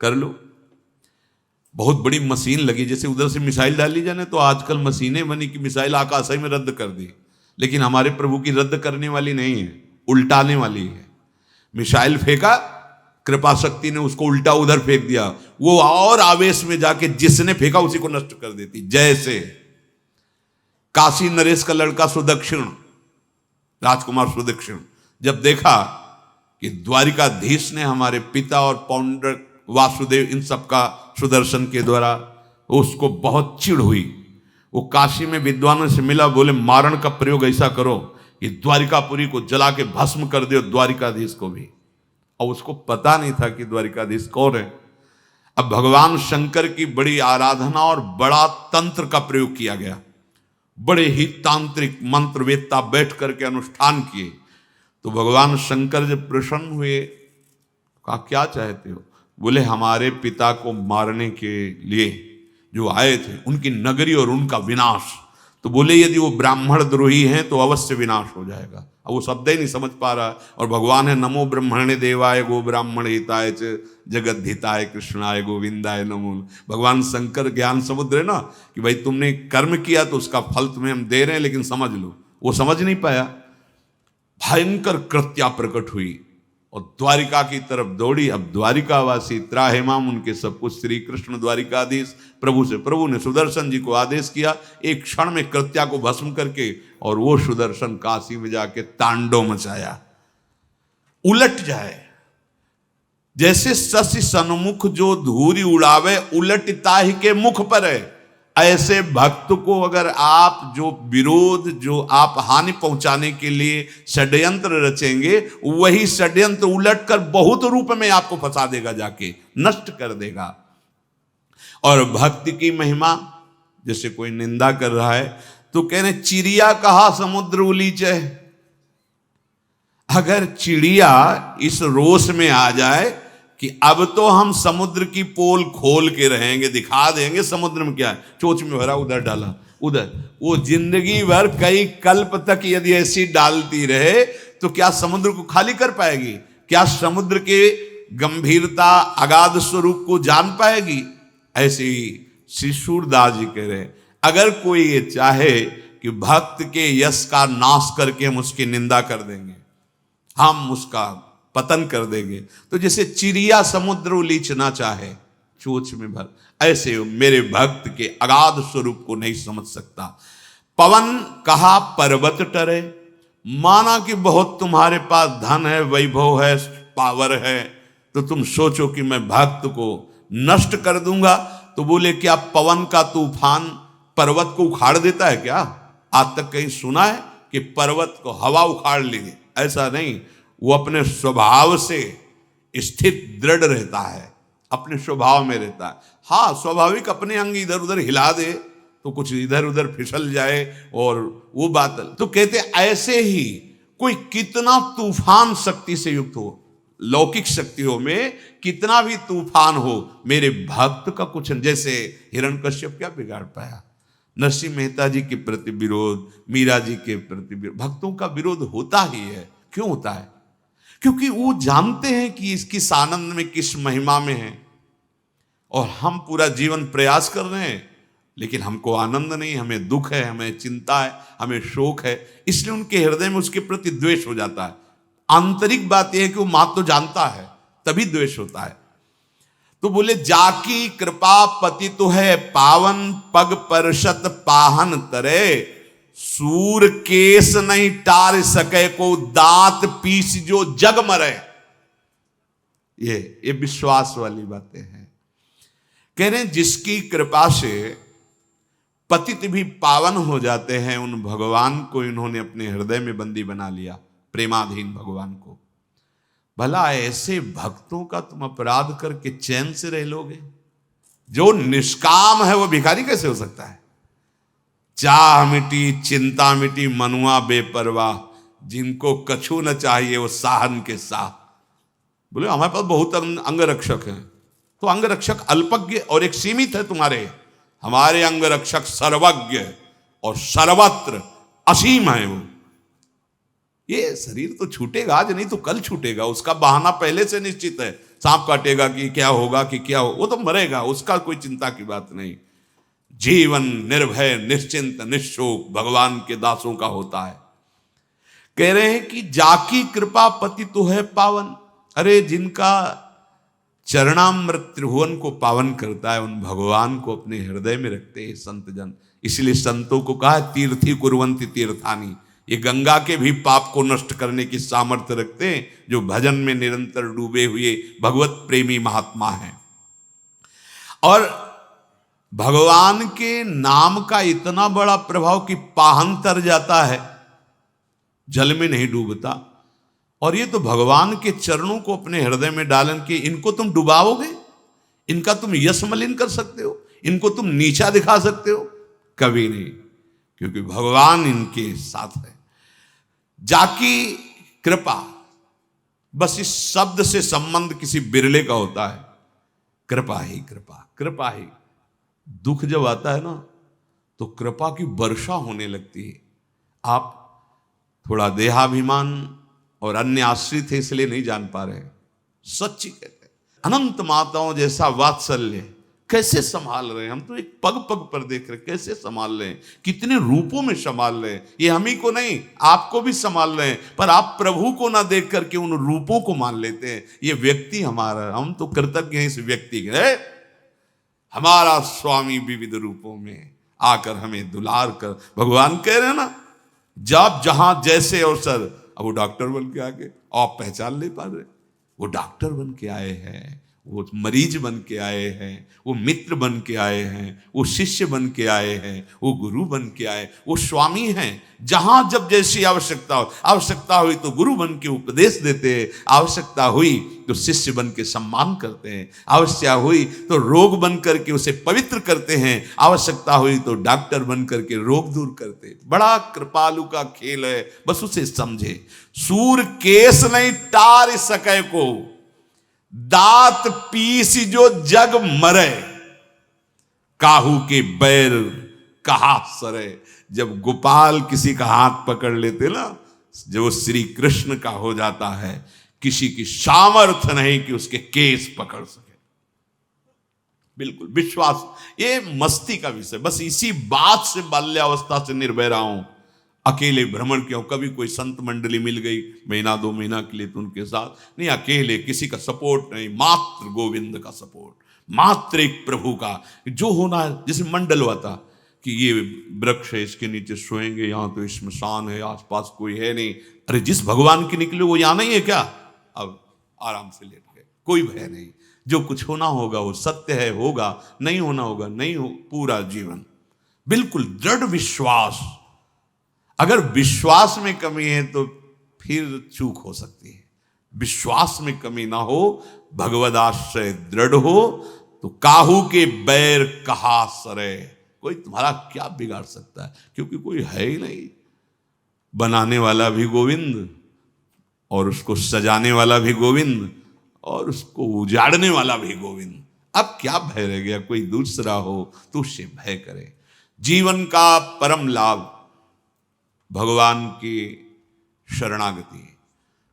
A: कर लो। बहुत बड़ी मशीन लगी, जैसे उधर से मिसाइल डाली जाने, तो आजकल मशीनें बनी कि मिसाइल आकाश में रद्द कर दी। लेकिन हमारे प्रभु की रद्द करने वाली नहीं है, उल्टाने वाली है। मिसाइल फेंका, कृपा शक्ति ने उसको उल्टा उधर फेंक दिया, वो और आवेश में जाके जिसने फेंका उसी को नष्ट कर देती। जैसे काशी नरेश का लड़का सुदक्षिण, राजकुमार सुदक्षिण, जब देखा कि द्वारिकाधीश ने हमारे पिता और पौंडर वासुदेव इन सब का सुदर्शन के द्वारा, उसको बहुत चिढ़ हुई। वो काशी में विद्वानों से मिला, बोले मारण का प्रयोग ऐसा करो कि द्वारिकापुरी को जला के भस्म कर दो, द्वारिकाधीश को भी। और उसको पता नहीं था कि द्वारिकाधीश कौन है। अब भगवान शंकर की बड़ी आराधना और बड़ा तंत्र का प्रयोग किया गया। बड़े ही तांत्रिक मंत्रवेत्ता बैठ करके अनुष्ठान किए। तो भगवान शंकर जब प्रसन्न हुए, कहा क्या चाहते हो? बोले हमारे पिता को मारने के लिए जो आए थे उनकी नगरी और उनका विनाश। तो बोले यदि वो ब्राह्मण द्रोही हैं तो अवश्य विनाश हो जाएगा। अब वो शब्द ही नहीं समझ पा रहा। और भगवान है नमो ब्रह्मणे देवाय गो ब्राह्मण हिताय च जगत हिताय कृष्णाय गोविंदाय नमो। भगवान शंकर ज्ञान समुद्र है ना, कि भाई तुमने कर्म किया तो उसका फल तुम्हें हम दे रहे हैं, लेकिन समझ लो। वो समझ नहीं पाया। भयंकर कृत्या प्रकट हुई और द्वारिका की तरफ दौड़ी। अब द्वारिकावासी त्राहिमाम उनके सब कुछ, श्री कृष्ण द्वारिकाधीश प्रभु से, प्रभु ने सुदर्शन जी को आदेश किया एक क्षण में कृत्या को भस्म करके, और वो सुदर्शन काशी में जाके तांडव मचाया। उलट जाए जैसे शशि सन्मुख जो धूरी उड़ावे उलट ताहि के मुख पर है। ऐसे भक्त को अगर आप जो विरोध, जो आप हानि पहुंचाने के लिए षड्यंत्र रचेंगे, वही षड्यंत्र उलटकर बहुत रूप में आपको फंसा देगा, जाके नष्ट कर देगा। और भक्ति की महिमा, जैसे कोई निंदा कर रहा है तो कह रहे चिड़िया कहा समुद्र उलीचे। अगर चिड़िया इस रोष में आ जाए कि अब तो हम समुद्र की पोल खोल के रहेंगे, दिखा देंगे समुद्र में क्या है, चोंच में भरा उधर डाला उधर, वो जिंदगी भर कई कल्प तक यदि ऐसी डालती रहे तो क्या समुद्र को खाली कर पाएगी? क्या समुद्र के गंभीरता अगाध स्वरूप को जान पाएगी? ऐसे ही श्री सूरदास जी कह रहे, अगर कोई ये चाहे कि भक्त के यश का नाश करके हम उसकी निंदा कर देंगे, हम उसका पतन कर देंगे, तो जैसे चिड़िया समुद्र उलीचना चाहे चोंच में भर, ऐसे मेरे भक्त के अगाध स्वरूप को नहीं समझ सकता। पवन कहा पर्वत टरे, माना कि बहुत तुम्हारे पास धन है, वैभव है, पावर है, तो तुम सोचो कि मैं भक्त को नष्ट कर दूंगा। तो बोले क्या पवन का तूफान पर्वत को उखाड़ देता है क्या? आज तक कहीं सुना है कि पर्वत को हवा उखाड़ लेगी? ऐसा नहीं, वो अपने स्वभाव से स्थित दृढ़ रहता है, अपने स्वभाव में रहता है। हाँ, स्वाभाविक अपने अंग इधर उधर हिला दे तो कुछ इधर उधर फिसल जाए और वो बात। तो कहते ऐसे ही कोई कितना तूफान शक्ति से युक्त हो, लौकिक शक्तियों में कितना भी तूफान हो, मेरे भक्त का कुछ, जैसे हिरण्यकश्यप क्या बिगाड़ पाया? नरसिंह मेहता जी के प्रति विरोध, मीरा जी के प्रति विरोध, भक्तों का विरोध होता ही है। क्यों होता है? क्योंकि वो जानते हैं कि किस आनंद में, किस महिमा में है, और हम पूरा जीवन प्रयास कर रहे हैं लेकिन हमको आनंद नहीं, हमें दुख है, हमें चिंता है, हमें शोक है, इसलिए उनके हृदय में उसके प्रति द्वेष हो जाता है। आंतरिक बात यह है कि वो मां तो जानता है, तभी द्वेष होता है। तो बोले जाकी कृपा पति तो है पावन, पग परशत पाहन तरे, सूर केस नहीं टार सके को, दांत पीस जो जग मरे। ये विश्वास वाली बातें हैं। कह रहे हैं जिसकी कृपा से पतित भी पावन हो जाते हैं, उन भगवान को इन्होंने अपने हृदय में बंदी बना लिया, प्रेमाधीन भगवान को। भला ऐसे भक्तों का तुम अपराध करके चैन से रह लोगे? जो निष्काम है वो भिखारी कैसे हो सकता है? चाह मिटी चिंता मिटी मनुआ बेपरवाह, जिनको कछु न चाहिए वो साहन के साह। बोले हमारे पास बहुत अंगरक्षक हैं। तो अंगरक्षक अल्पज्ञ और एक सीमित है तुम्हारे, हमारे अंगरक्षक सर्वज्ञ और सर्वत्र असीम है। वो ये शरीर तो छूटेगा आज, नहीं तो कल छूटेगा, उसका बहाना पहले से निश्चित है। सांप काटेगा कि क्या होगा कि क्या हो, वो तो मरेगा, उसका कोई चिंता की बात नहीं। जीवन निर्भय निश्चिंत निशोक भगवान के दासों का होता है। कह रहे हैं कि जाकी कृपा पति तो है पावन। अरे जिनका चरणामृत त्रिभुवन को पावन करता है, उन भगवान को अपने हृदय में रखते हैं संत जन। इसलिए संतों को कहा तीर्थी कुर्वन्ति तीर्थानी, ये गंगा के भी पाप को नष्ट करने की सामर्थ्य रखते हैं, जो भजन में निरंतर डूबे हुए भगवत प्रेमी महात्मा हैं। और भगवान के नाम का इतना बड़ा प्रभाव कि पाहन तर जाता है, जल में नहीं डूबता। और ये तो भगवान के चरणों को अपने हृदय में डालन के, इनको तुम डुबाओगे, इनका तुम यश मलिन कर सकते हो, इनको तुम नीचा दिखा सकते हो? कभी नहीं, क्योंकि भगवान इनके साथ है। जाकी कृपा, बस इस शब्द से संबंध किसी बिरले का होता है। कृपा ही कृपा, कृपा ही। दुख जब आता है ना तो कृपा की वर्षा होने लगती है। आप थोड़ा देहाभिमान और अन्य आश्रित है इसलिए नहीं जान पा रहे, सच्ची कहते हैं। अनंत माताओं जैसा वात्सल्य कैसे संभाल रहे हैं, हम तो एक पग पग पर देख रहे, कैसे संभाल रहे हैं, कितने रूपों में संभाल रहे हैं। ये हम ही को नहीं, आपको भी संभाल रहे हैं, पर आप प्रभु को ना देख करके उन रूपों को मान लेते हैं। ये व्यक्ति हमारा, हम तो कृतज्ञ हैं इस व्यक्ति के, हमारा स्वामी विविध रूपों में आकर हमें दुलार कर। भगवान कह रहे हैं ना, जब जहां जैसे अवसर, अब वो डॉक्टर बन के आ गए, आप पहचान नहीं पा रहे, वो डॉक्टर बन के आए हैं, वो मरीज बन के आए हैं, वो मित्र बन के आए हैं, वो शिष्य बन के आए हैं, वो गुरु बन के आए, वो स्वामी हैं। जहां जब जैसी आवश्यकता हो, आवश्यकता हुई तो गुरु बन के उपदेश देते हैं, आवश्यकता हुई तो शिष्य बन के सम्मान करते हैं, आवश्यकता हुई तो रोग बन करके उसे पवित्र करते हैं, आवश्यकता हुई तो डॉक्टर बन करके रोग दूर करते हैं। बड़ा कृपालु का खेल है, बस उसे समझे। सूर केस नहीं टार सके को, दांत पीस जो जग मरे, काहू के बैर कहा सरे। जब गोपाल किसी का हाथ पकड़ लेते ना, जो श्री कृष्ण का हो जाता है, किसी की सामर्थ्य नहीं कि उसके केस पकड़ सके। बिल्कुल विश्वास, ये मस्ती का विषय। बस इसी बात से बाल्यावस्था से निर्भय रहा हूं। अकेले भ्रमण क्यों, कभी कोई संत मंडली मिल गई महीना दो महीना के लिए तो उनके साथ नहीं, अकेले, किसी का सपोर्ट नहीं, मात्र गोविंद का सपोर्ट, मात्र एक प्रभु का जो होना है। जैसे मंडल हुआ था कि ये वृक्ष है, इसके नीचे सोएंगे, यहाँ तो श्मशान है, आसपास कोई है नहीं। अरे जिस भगवान के निकले वो यहाँ नहीं है क्या? अब आराम से लेट गए, कोई भय नहीं। जो कुछ होना होगा वो सत्य है, होगा, नहीं होना होगा नहीं हो। पूरा जीवन बिल्कुल दृढ़ विश्वास। अगर विश्वास में कमी है तो फिर चूक हो सकती है। विश्वास में कमी ना हो, भगवदाश्रय दृढ़ हो, तो काहू के बैर कहा सरे। कोई तुम्हारा क्या बिगाड़ सकता है? क्योंकि कोई है ही नहीं। बनाने वाला भी गोविंद, और उसको सजाने वाला भी गोविंद, और उसको उजाड़ने वाला भी गोविंद। अब क्या भय रह गया? कोई दूसरा हो तो उससे भय करे। जीवन का परम लाभ भगवान की शरणागति।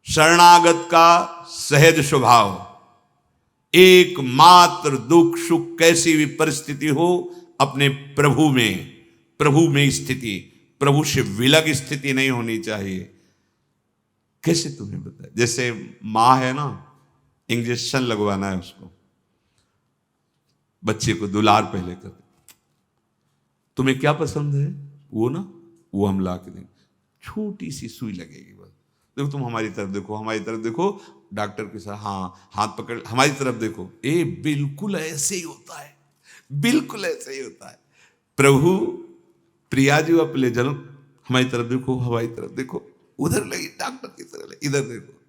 A: शरणागत का सहज स्वभाव, एकमात्र दुख सुख कैसी भी परिस्थिति हो, अपने प्रभु में स्थिति, प्रभु से विलग स्थिति नहीं होनी चाहिए। कैसे तुम्हें बताए? जैसे माँ है ना, इंजेक्शन लगवाना है उसको, बच्चे को दुलार पहले कर, तुम्हें क्या पसंद है वो ना, वो हम ला के देंगे, छोटी सी सुई लगेगी बस। देखो तुम हमारी तरफ देखो, हमारी तरफ देखो, डॉक्टर के साथ हाँ हाथ पकड़, हमारी तरफ देखो। ए बिल्कुल ऐसे ही होता है, बिल्कुल ऐसे ही होता है। प्रभु प्रिया जी अपने जन्म, हमारी तरफ देखो, हमारी तरफ देखो, उधर लगी डॉक्टर की तरफ लगी, इधर देखो।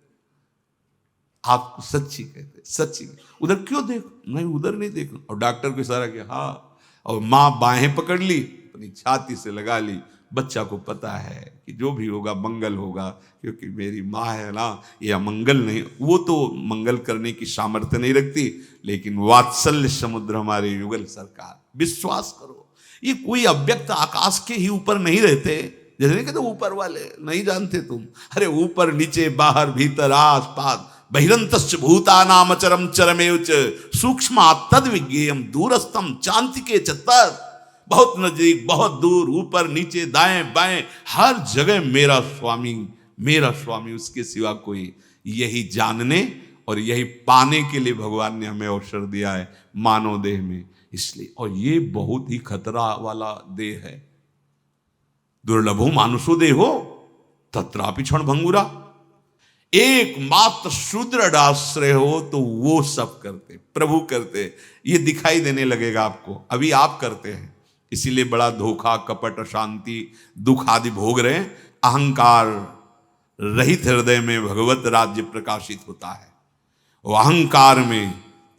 A: आपको सच्ची कहते, सच्ची। उधर क्यों देखो? नहीं उधर नहीं देखो। और डॉक्टर को इशारा किया हाँ, और माँ बाहें पकड़ ली, अपनी छाती से लगा ली। बच्चा को पता है कि जो भी होगा मंगल होगा, क्योंकि मेरी माँ है ना, ये अमंगल नहीं। वो तो मंगल करने की सामर्थ्य नहीं रखती, लेकिन वात्सल्य समुद्र हमारे युगल सरकार। विश्वास करो, ये कोई अव्यक्त आकाश के ही ऊपर नहीं रहते। जैसे नहीं कहते ऊपर वाले, नहीं जानते तुम। अरे ऊपर नीचे बाहर भीतर आस पास, बहिरंतश्च भूतानाम अचरम चरमेव च सूक्ष्म तद विज्ञेयम दूरस्थम चांतिके च तत्। बहुत नजदीक, बहुत दूर, ऊपर नीचे दाएं बाएं, हर जगह मेरा स्वामी, उसके सिवा कोई। यही जानने और यही पाने के लिए भगवान ने हमें अवसर दिया है मानव देह में। इसलिए, और ये बहुत ही खतरा वाला देह है। दुर्लभो मानुषो देहो तत्रापि क्षण भंगुरा। एकमात्र सुदृढ़ आश्रय हो तो वो सब करते, प्रभु करते। ये दिखाई देने लगेगा आपको, अभी आप करते हैं, इसीलिए बड़ा धोखा, कपट, अशांति, दुख आदि भोग रहे हैं। अहंकार रहित हृदय में भगवत राज्य प्रकाशित होता है। वो अहंकार में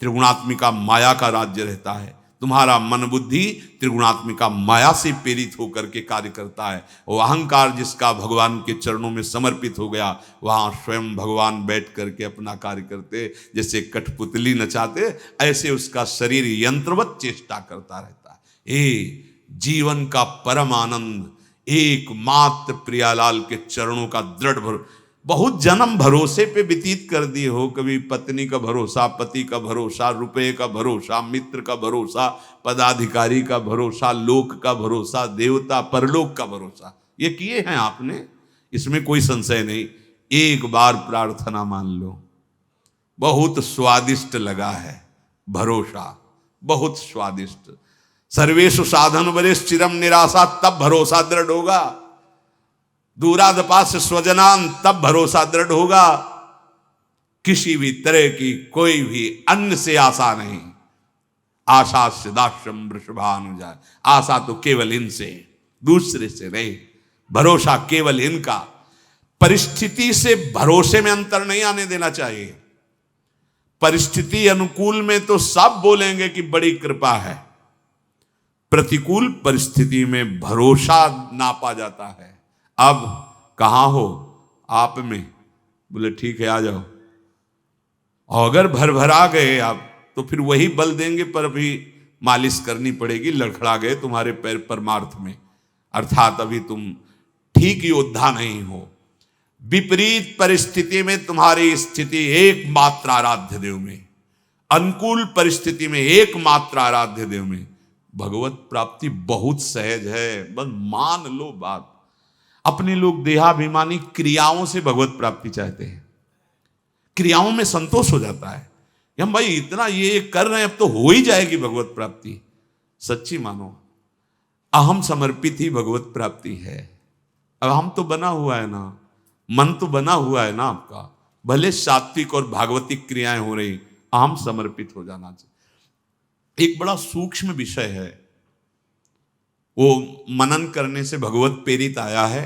A: त्रिगुणात्मिका माया का राज्य रहता है। तुम्हारा मन बुद्धि त्रिगुणात्मिका माया से प्रेरित होकर के कार्य करता है। वो अहंकार जिसका भगवान के चरणों में समर्पित हो गया, वहाँ स्वयं भगवान बैठ करके अपना कार्य करते। जैसे कठपुतली नचाते, ऐसे उसका शरीर यंत्रवत चेष्टा करता रहता है। जीवन का परम आनंद एकमात्र प्रियालाल के चरणों का दृढ़ बहुत जन्म भरोसे पे व्यतीत कर दिए हो। कभी पत्नी का भरोसा, पति का भरोसा, रुपए का भरोसा, मित्र का भरोसा, पदाधिकारी का भरोसा, लोक का भरोसा, देवता परलोक का भरोसा, ये किए हैं आपने, इसमें कोई संशय नहीं। एक बार प्रार्थना मान लो, बहुत स्वादिष्ट लगा है भरोसा, बहुत स्वादिष्ट। सर्वेषु साधन वरेश चिरम निराशा, तब भरोसा दृढ़ होगा। दूरादपास स्वजनान, तब भरोसा दृढ़ होगा। किसी भी तरह की कोई भी अन्न से आशा नहीं। आशा से दाश्रम वृषभानुजा, आशा तो केवल इनसे, दूसरे से नहीं। भरोसा केवल इनका। परिस्थिति से भरोसे में अंतर नहीं आने देना चाहिए। परिस्थिति अनुकूल में तो सब बोलेंगे कि बड़ी कृपा है, प्रतिकूल परिस्थिति में भरोसा नापा जाता है। अब कहाँ हो आप में? बोले ठीक है आ जाओ। और अगर भरभरा गए आप तो फिर वही बल देंगे, पर अभी मालिश करनी पड़ेगी। लड़खड़ा गए तुम्हारे पैर परमार्थ में, अर्थात अभी तुम ठीक योद्धा नहीं हो। विपरीत परिस्थिति में तुम्हारी स्थिति एकमात्र आराध्य देव में, अनुकूल परिस्थिति में एकमात्र आराध्य देव में भगवत प्राप्ति बहुत सहज है। बस मान लो बात। अपने लोग देहाभिमानी क्रियाओं से भगवत प्राप्ति चाहते हैं, क्रियाओं में संतोष हो जाता है। हम भाई इतना ये कर रहे हैं, अब तो हो ही जाएगी भगवत प्राप्ति। सच्ची मानो, अहम समर्पित ही भगवत प्राप्ति है। अब हम तो बना हुआ है ना, मन तो बना हुआ है ना आपका, भले सात्विक और भागवतिक क्रियाएं हो रही, अहम समर्पित हो जाना चाहिए। एक बड़ा सूक्ष्म विषय है, वो मनन करने से भगवत प्रेरित आया है,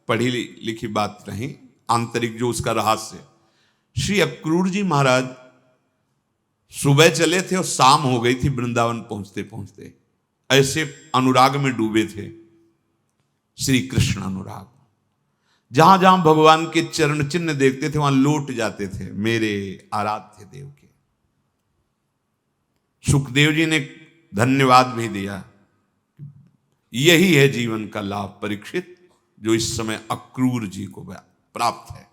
A: पढ़ी लिखी बात नहीं, आंतरिक जो उसका रहस्य। श्री अक्रूर जी महाराज सुबह चले थे और शाम हो गई थी वृंदावन पहुंचते पहुंचते, ऐसे अनुराग में डूबे थे, श्री कृष्ण अनुराग। जहां जहां भगवान के चरण चिन्ह देखते थे वहां लौट जाते थे, मेरे आराध्य देव के। सुखदेव जी ने धन्यवाद भी दिया, यही है जीवन का लाभ परीक्षित, जो इस समय अक्रूर जी को प्राप्त है।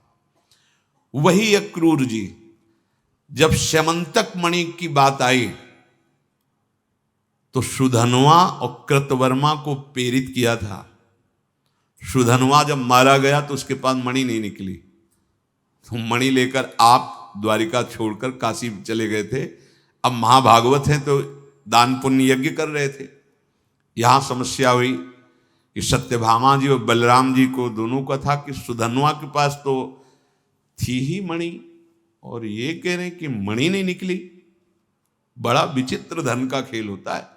A: वही अक्रूर जी जब स्यमंतक मणि की बात आई तो सुधनवा और कृतवर्मा को प्रेरित किया था। सुधनवा जब मारा गया तो उसके पास मणि नहीं निकली, तो मणि लेकर आप द्वारिका छोड़कर काशी चले गए थे। अब महाभागवत हैं तो दान पुण्य यज्ञ कर रहे थे। यहां समस्या हुई कि सत्यभामा जी और बलराम जी को दोनों का था कि सुधनवा के पास तो थी ही मणि, और ये कह रहे हैं कि मणि नहीं निकली। बड़ा विचित्र धन का खेल होता है।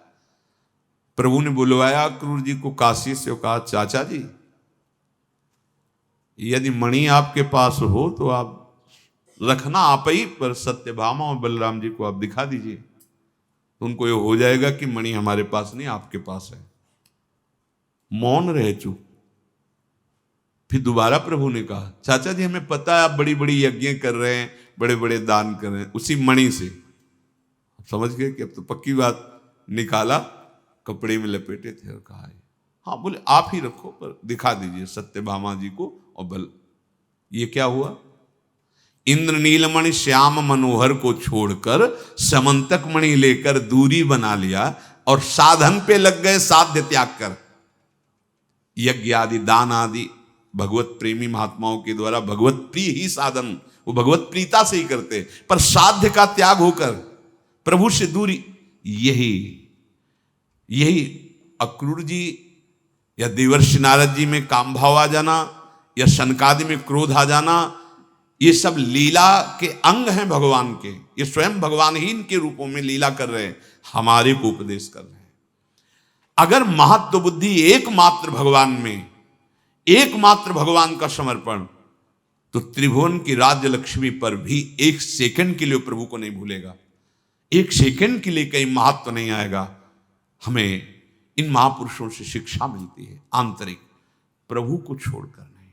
A: प्रभु ने बुलवाया अक्रूर जी को काशी से, कहा चाचा जी यदि मणि आपके पास हो तो आप रखना आप ही, पर सत्यभामा और बलराम जी को आप दिखा दीजिए, तो उनको ये हो जाएगा कि मणि हमारे पास नहीं आपके पास है। मौन रहे, चुप। फिर दोबारा प्रभु ने कहा चाचा जी हमें पता है आप बड़ी बड़ी यज्ञ कर रहे हैं, बड़े बड़े दान कर रहे हैं, उसी मणि से। समझ गए कि अब तो पक्की बात। निकाला, कपड़े में लपेटे थे और कहा हाँ, बोले आप ही रखो पर दिखा दीजिए सत्यभामा जी को और बल। ये क्या हुआ? इंद्र नीलमणि श्याम मनोहर को छोड़कर समंतक मणि लेकर दूरी बना लिया और साधन पे लग गए, साध्य त्याग कर। यज्ञ आदि दान आदि भगवत प्रेमी महात्माओं के द्वारा भगवत प्रिय ही साधन, वो भगवत प्रीता से ही करते, पर साध्य का त्याग होकर प्रभु से दूरी। यही अक्रूर जी या देवर्षि नारद जी में काम भाव आ जाना या शनकादि में क्रोध आ जाना, ये सब लीला के अंग हैं भगवान के। ये स्वयं भगवान ही इनके रूपों में लीला कर रहे हैं, हमारे को उपदेश कर रहे हैं। अगर महत्व बुद्धि एकमात्र भगवान में, एकमात्र भगवान का समर्पण, तो त्रिभुवन की राज्य लक्ष्मी पर भी एक सेकंड के लिए प्रभु को नहीं भूलेगा, एक सेकंड के लिए कहीं महत्व नहीं आएगा। हमें इन महापुरुषों से शिक्षा मिलती है आंतरिक, प्रभु को छोड़कर नहीं।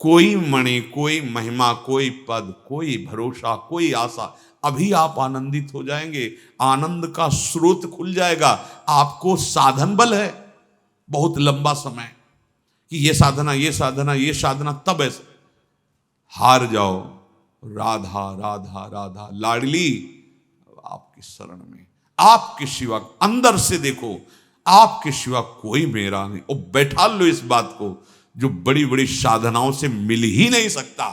A: कोई मणि, कोई महिमा, कोई पद, कोई भरोसा, कोई आशा, अभी आप आनंदित हो जाएंगे, आनंद का स्रोत खुल जाएगा। आपको साधन बल है बहुत लंबा समय कि ये साधना, ये साधना, ये साधना, तब ऐसे हार जाओ। राधा राधा राधा लाडली आपकी शरण में, आपके सिवा, अंदर से देखो आपके सिवा कोई मेरा नहीं। और बैठा लो इस बात को, जो बड़ी बड़ी साधनाओं से मिल ही नहीं सकता,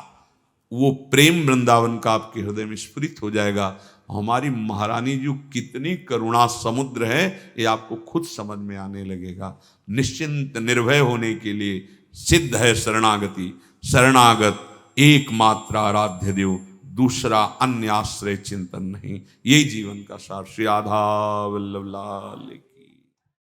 A: वो प्रेम वृंदावन का आपके हृदय में स्फुरित हो जाएगा। हमारी महारानी जी कितनी करुणा समुद्र है, ये आपको खुद समझ में आने लगेगा। निश्चिंत निर्भय होने के लिए सिद्ध है शरणागति। शरणागत एकमात्र आराध्य देव, दूसरा अन्य आश्रय चिंतन नहीं। यही जीवन का सार। श्री राधा वल्लभ लाल।